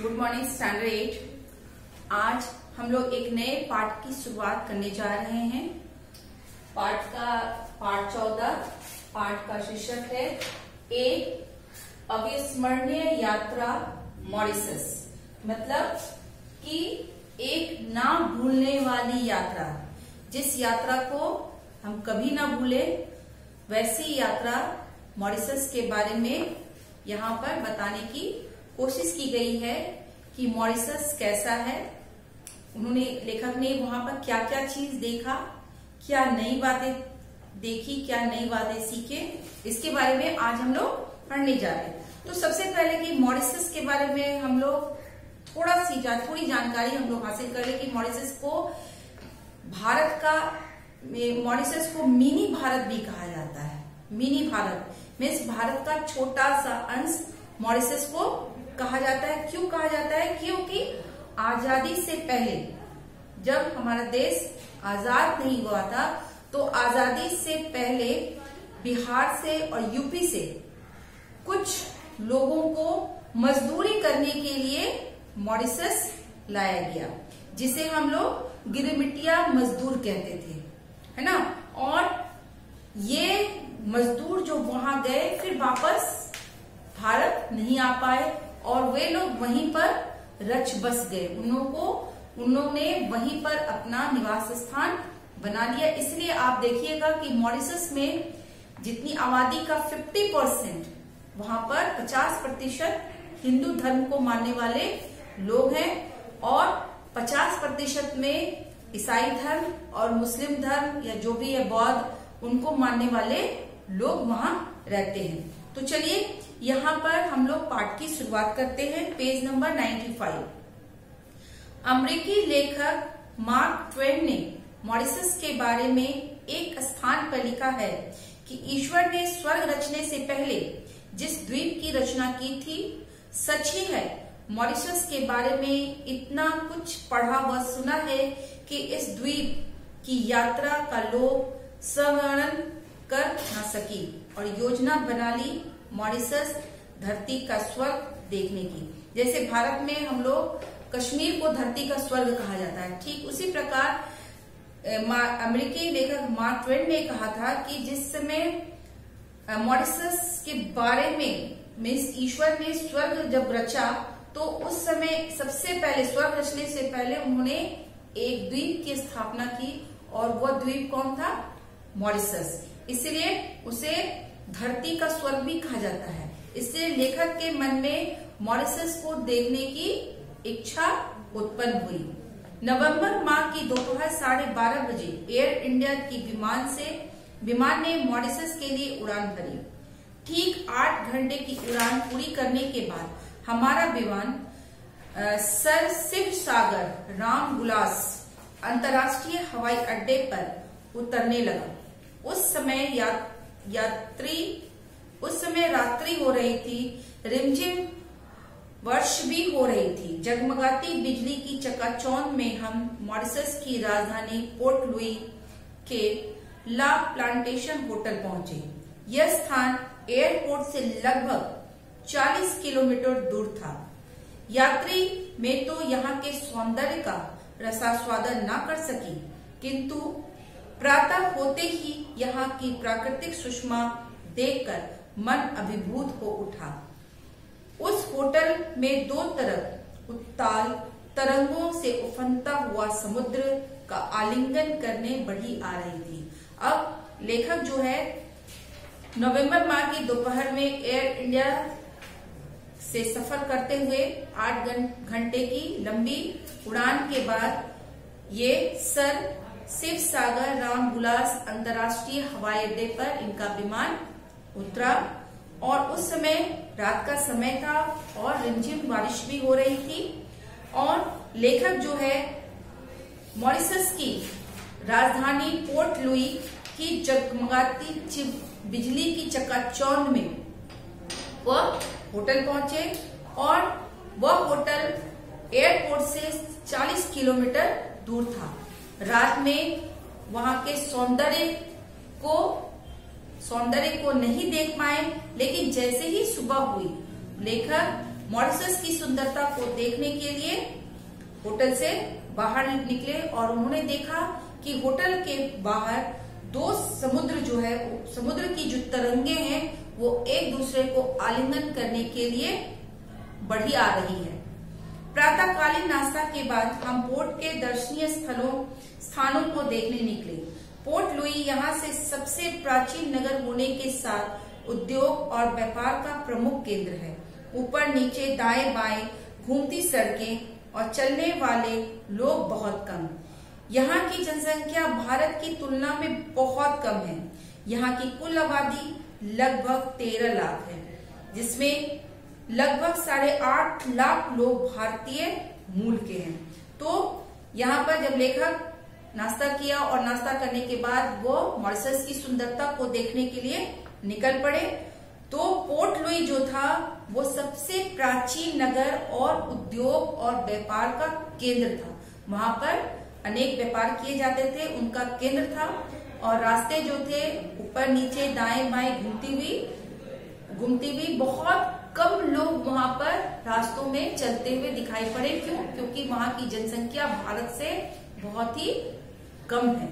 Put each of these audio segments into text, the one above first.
Good morning standard 8। आज हम लोग एक नए पाठ की शुरुआत करने जा रहे हैं। पाठ 14। पाठ का शीर्षक है एक अविस्मरणीय यात्रा मॉरिशस। मतलब कि एक ना भूलने वाली यात्रा, जिस यात्रा को हम कभी ना भूले वैसी यात्रा मॉरिशस के बारे में यहाँ पर बताने की कोशिश की गई है कि मॉरिशस कैसा है। उन्होंने लेखक ने वहां पर क्या क्या चीज देखा, क्या नई बातें देखी, क्या नई बातें सीखे, इसके बारे में आज हम लोग पढ़ने जा रहे हैं। तो सबसे पहले कि मॉरिशस के बारे में हम लोग थोड़ी जानकारी हम लोग हासिल कर ले कि मॉरिशस को मॉरिशस को मिनी भारत भी कहा जाता है। मिनी भारत मीन्स भारत का छोटा सा अंश मॉरिशस को कहा जाता है। क्यों कहा जाता है? क्योंकि आजादी से पहले जब हमारा देश आजाद नहीं हुआ था तो आजादी से पहले बिहार से और यूपी से कुछ लोगों को मजदूरी करने के लिए मॉरिशस लाया गया, जिसे हम लोग गिरमिटिया मजदूर कहते थे, है ना। और ये मजदूर जो वहां गए फिर वापस भारत नहीं आ पाए और वे लोग वहीं पर रच बस गए। उन्होंने वहीं पर अपना निवास स्थान बना लिया। इसलिए आप देखिएगा कि मॉरिशस में जितनी आबादी का 50% वहां पर 50% हिंदू धर्म को मानने वाले लोग हैं और 50% में ईसाई धर्म और मुस्लिम धर्म या जो भी है बौद्ध उनको मानने वाले लोग वहां रहते हैं। तो चलिए यहाँ पर हम लोग पाठ की शुरुआत करते हैं। Page number 95। अमेरिकी लेखक मार्क ट्वेन ने मॉरिशस के बारे में एक स्थान पर लिखा है कि ईश्वर ने स्वर्ग रचने से पहले जिस द्वीप की रचना की थी, सच ही है मॉरिशस के बारे में इतना कुछ पढ़ा व सुना है कि इस द्वीप की यात्रा का लोग संवर्णन कर न सकी और योजना बना ली मॉरिशस धरती का स्वर्ग देखने की। जैसे भारत में हम लोग कश्मीर को धरती का स्वर्ग कहा जाता है, ठीक उसी प्रकार अमेरिकी लेखक मार्क ट्वेन ने कहा था कि जिस समय मॉरिशस के बारे में मीन्स ईश्वर ने स्वर्ग जब रचा तो उस समय सबसे पहले स्वर्ग रचने से पहले उन्होंने एक द्वीप की स्थापना की और वह द्वीप कौन था? मॉरिशस। इसलिए उसे धरती का स्वर्ग भी कहा जाता है। इसलिए लेखक के मन में मॉरिशस को देखने की इच्छा उत्पन्न हुई। नवंबर माह की दोपहर 12:30 बजे एयर इंडिया की विमान ने मॉरिशस के लिए उड़ान भरी। ठीक 8 घंटे की उड़ान पूरी करने के बाद हमारा विमान सर शिवसागर रामविलास अंतर्राष्ट्रीय हवाई अड्डे पर उतरने लगा। उस समय रात्रि हो रही थी, रिमझिम वर्ष भी हो रही थी। जगमगाती बिजली की चकाचौंध में हम मॉरिशस की राजधानी पोर्ट लुई के ला प्लांटेशन होटल पहुंचे। यह स्थान एयरपोर्ट से लगभग 40 किलोमीटर दूर था। यात्री में तो यहाँ के सौंदर्य का रसास्वादन न कर सकी, किंतु प्रातः होते ही यहाँ की प्राकृतिक सुषमा देखकर मन अभिभूत हो उठा। उस होटल में दो तरफ उत्ताल तरंगों से उफनता हुआ समुद्र का आलिंगन करने बढ़ी आ रही थी। अब लेखक जो है नवंबर माह की दोपहर में एयर इंडिया से सफर करते हुए 8 घंटे की लंबी उड़ान के बाद ये सर शिवसागर रामविलास अंतर्राष्ट्रीय हवाई अड्डे पर इनका विमान उतरा और उस समय रात का समय था और रिमझिम बारिश भी हो रही थी। और लेखक जो है मॉरिशस की राजधानी पोर्ट लुई की जगमगाती बिजली की चकाचौंध में वह होटल पहुंचे और वह होटल एयरपोर्ट से 40 किलोमीटर दूर था। रात में वहां के सौंदर्य को नहीं देख पाए, लेकिन जैसे ही सुबह हुई लेखक मॉरिशस की सुंदरता को देखने के लिए होटल से बाहर निकले और उन्होंने देखा कि होटल के बाहर दो समुद्र जो है, समुद्र की जो तरंगे हैं वो एक दूसरे को आलिंगन करने के लिए बढ़ी आ रही है। प्रातःकालीन नाश्ता के बाद हम पोर्ट के दर्शनीय स्थानों को देखने निकले। पोर्ट लुई यहाँ से सबसे प्राचीन नगर होने के साथ उद्योग और व्यापार का प्रमुख केंद्र है। ऊपर नीचे दाएं बाएं घूमती सड़कें और चलने वाले लोग बहुत कम। यहाँ की जनसंख्या भारत की तुलना में बहुत कम है। यहाँ की कुल आबादी लगभग 13 लाख है, जिसमें लगभग 8.5 लाख लोग भारतीय मूल के हैं। तो यहाँ पर जब लेखक नाश्ता किया और नाश्ता करने के बाद वो मॉरिशस की सुंदरता को देखने के लिए निकल पड़े, तो पोर्ट लुई जो था वो सबसे प्राचीन नगर और उद्योग और व्यापार का केंद्र था। वहां पर अनेक व्यापार किए जाते थे, उनका केंद्र था। और रास्ते जो थे ऊपर नीचे दाएं बाएं घूमती हुई बहुत कम लोग वहां पर रास्तों में चलते हुए दिखाई पड़े। क्यों? क्योंकि वहां की जनसंख्या भारत से बहुत ही कम है,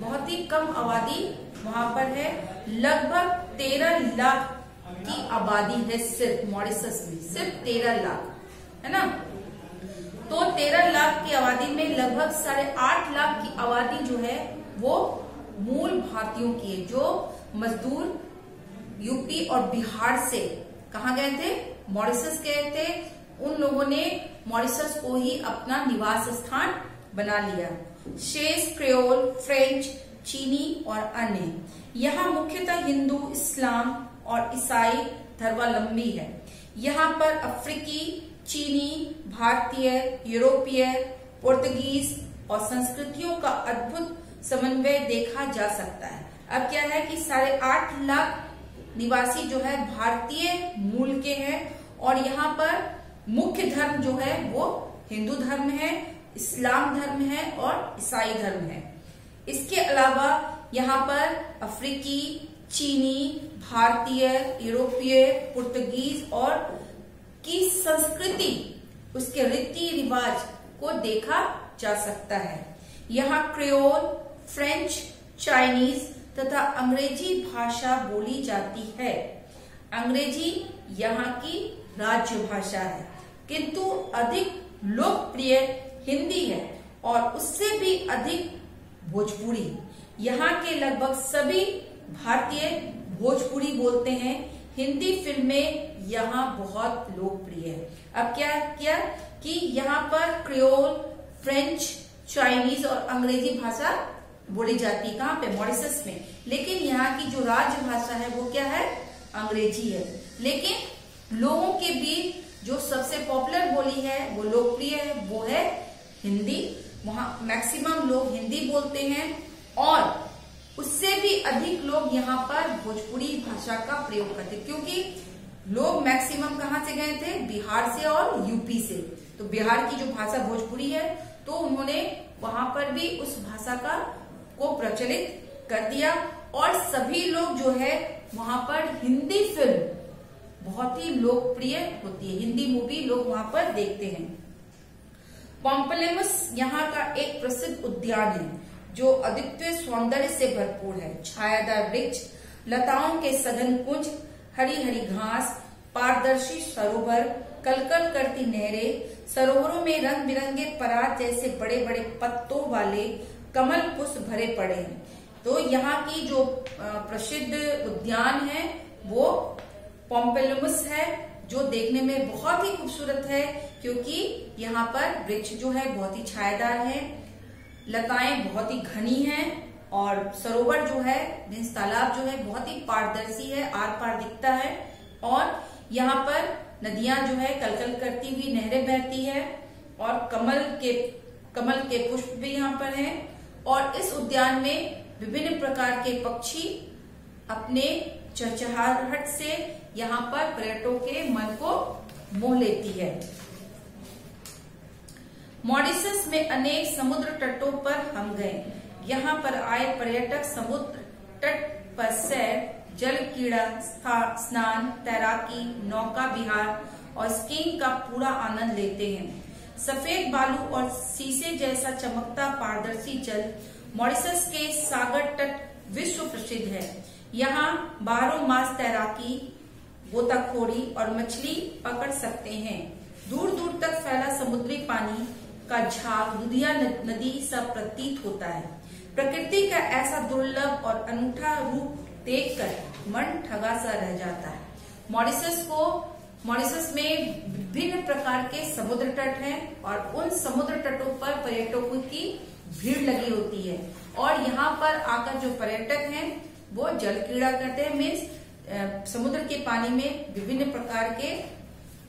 बहुत ही कम आबादी वहां पर है। लगभग 13 लाख की आबादी है सिर्फ मॉरिशस में, सिर्फ 13 लाख है ना। तो 13 लाख की आबादी में लगभग 8.5 लाख की आबादी जो है वो मूल भारतीयों की है, जो मजदूर यूपी और बिहार से कहाँ गए थे? मॉरिशस गए थे। उन लोगों ने मॉरिशस को ही अपना निवास स्थान बना लिया। शेष, क्रेओल, फ्रेंच, चीनी और अन्य। यहाँ मुख्यतः हिंदू, इस्लाम और ईसाई धर्मावलंबी है। यहाँ पर अफ्रीकी, चीनी, भारतीय, यूरोपीय, पुर्तगीज और संस्कृतियों का अद्भुत समन्वय देखा जा सकता है। अब क्या है कि 8.5 लाख निवासी जो है भारतीय मूल के हैं और यहाँ पर मुख्य धर्म जो है वो हिंदू धर्म है, इस्लाम धर्म है और ईसाई धर्म है। इसके अलावा यहाँ पर अफ्रीकी, चीनी, भारतीय, यूरोपीय, पुर्तगीज और की संस्कृति, उसके रीति रिवाज को देखा जा सकता है। यहाँ क्रेओल, फ्रेंच, चाइनीज तथा अंग्रेजी भाषा बोली जाती है। अंग्रेजी यहाँ की राज्य भाषा है, किंतु अधिक लोकप्रिय हिंदी है और उससे भी अधिक भोजपुरी। यहाँ के लगभग सभी भारतीय भोजपुरी बोलते हैं। हिंदी फिल्में यहाँ बहुत लोकप्रिय है। अब क्या किया कि यहाँ पर क्रेओल, फ्रेंच, चाइनीज और अंग्रेजी भाषा बोली जाती है। कहाँ पे? मॉरिशस में। लेकिन यहाँ की जो राज्य भाषा है वो क्या है? अंग्रेजी है। लेकिन लोगों के बीच जो सबसे पॉपुलर बोली है, वो लोकप्रिय है, वो है हिंदी। वहां मैक्सिमम लोग हिंदी बोलते हैं और उससे भी अधिक लोग यहाँ पर भोजपुरी भाषा का प्रयोग करते, क्योंकि लोग मैक्सिमम कहाँ से गए थे? बिहार से और यूपी से। तो बिहार की जो भाषा भोजपुरी है, तो उन्होंने वहां पर भी उस भाषा को प्रचलित कर दिया और सभी लोग जो है वहां पर हिंदी फिल्म बहुत ही लोकप्रिय होती है, हिंदी मूवी लोग वहां पर देखते हैं। पॉम्पलेमस यहाँ का एक प्रसिद्ध उद्यान है जो अद्वितीय सौंदर्य से भरपूर है। छायादार वृक्ष, लताओं के सघन कुंज, हरी हरी घास, पारदर्शी सरोवर, कलकल करती नहरें, सरोवरों में रंग बिरंगे परात जैसे बड़े बड़े पत्तों वाले कमल पुष्प भरे पड़े हैं। तो यहाँ की जो प्रसिद्ध उद्यान है वो पॉम्पेलमस है, जो देखने में बहुत ही खूबसूरत है, क्योंकि यहाँ पर वृक्ष जो है बहुत ही छायादार है, लताएं बहुत ही घनी हैं और सरोवर जो है मीन्स तालाब जो है बहुत ही पारदर्शी है, आर पार दिखता है। और यहाँ पर नदियां जो है कलकल करती हुई नहरें बहती है और कमल के पुष्प भी यहाँ पर हैं। और इस उद्यान में विभिन्न प्रकार के पक्षी अपने चहचहाहट से यहाँ पर पर्यटकों के मन को मोह लेती है। मॉरिशस में अनेक समुद्र तटों पर हम गए। यहाँ पर आए पर्यटक समुद्र तट पर सैर, जल क्रीड़ा, स्नान, तैराकी, नौका विहार और स्कीइंग का पूरा आनंद लेते हैं। सफेद बालू और शीशे जैसा चमकता पारदर्शी जल मॉरिशस के सागर तट विश्व प्रसिद्ध है। यहाँ बारह मास तैराकी, गोताखोरी और मछली पकड़ सकते हैं। दूर दूर तक फैला समुद्री पानी का झाग लुधिया नदी सा प्रतीत होता है। प्रकृति का ऐसा दुर्लभ और अनूठा रूप देखकर मन ठगा सा रह जाता है। मॉरिशस में विभिन्न प्रकार के समुद्र तट हैं और उन समुद्र तटों पर पर्यटकों की भीड़ लगी होती है और यहाँ पर आकर जो पर्यटक हैं वो जल क्रीड़ा करते हैं। मीन्स समुद्र के पानी में विभिन्न प्रकार के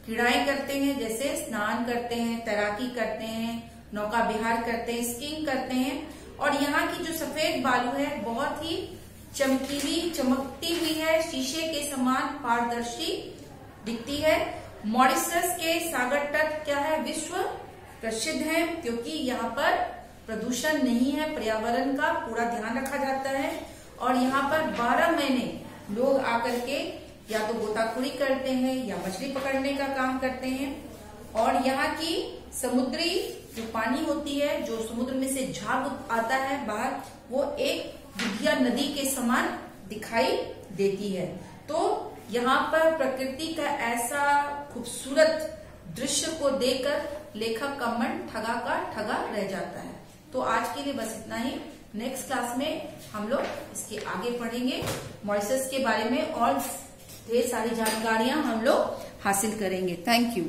क्रीड़ाएं करते हैं, जैसे स्नान करते हैं, तैराकी करते हैं, नौका विहार करते हैं, स्कीइंग करते हैं। और यहाँ की जो सफेद बालू है बहुत ही चमकती हुई है, शीशे के समान पारदर्शी दिखती है। मॉरिशस के सागर तट क्या है, विश्व प्रसिद्ध है क्योंकि यहाँ पर प्रदूषण नहीं है, पर्यावरण का पूरा ध्यान रखा जाता है और यहाँ पर 12 महीने लोग आकर के या तो गोताखोरी करते हैं या मछली पकड़ने का काम करते हैं। और यहाँ की समुद्री जो पानी होती है, जो समुद्र में से झाग आता है बाहर, वो एक लुधिया नदी के समान दिखाई देती है। तो यहाँ पर प्रकृति का ऐसा खूबसूरत दृश्य को देखकर लेखक का मन ठगा रह जाता है। तो आज के लिए बस इतना ही। नेक्स्ट क्लास में हम लोग इसके आगे पढ़ेंगे, मॉरिशस के बारे में और ढेर सारी जानकारियां हम लोग हासिल करेंगे। Thank you.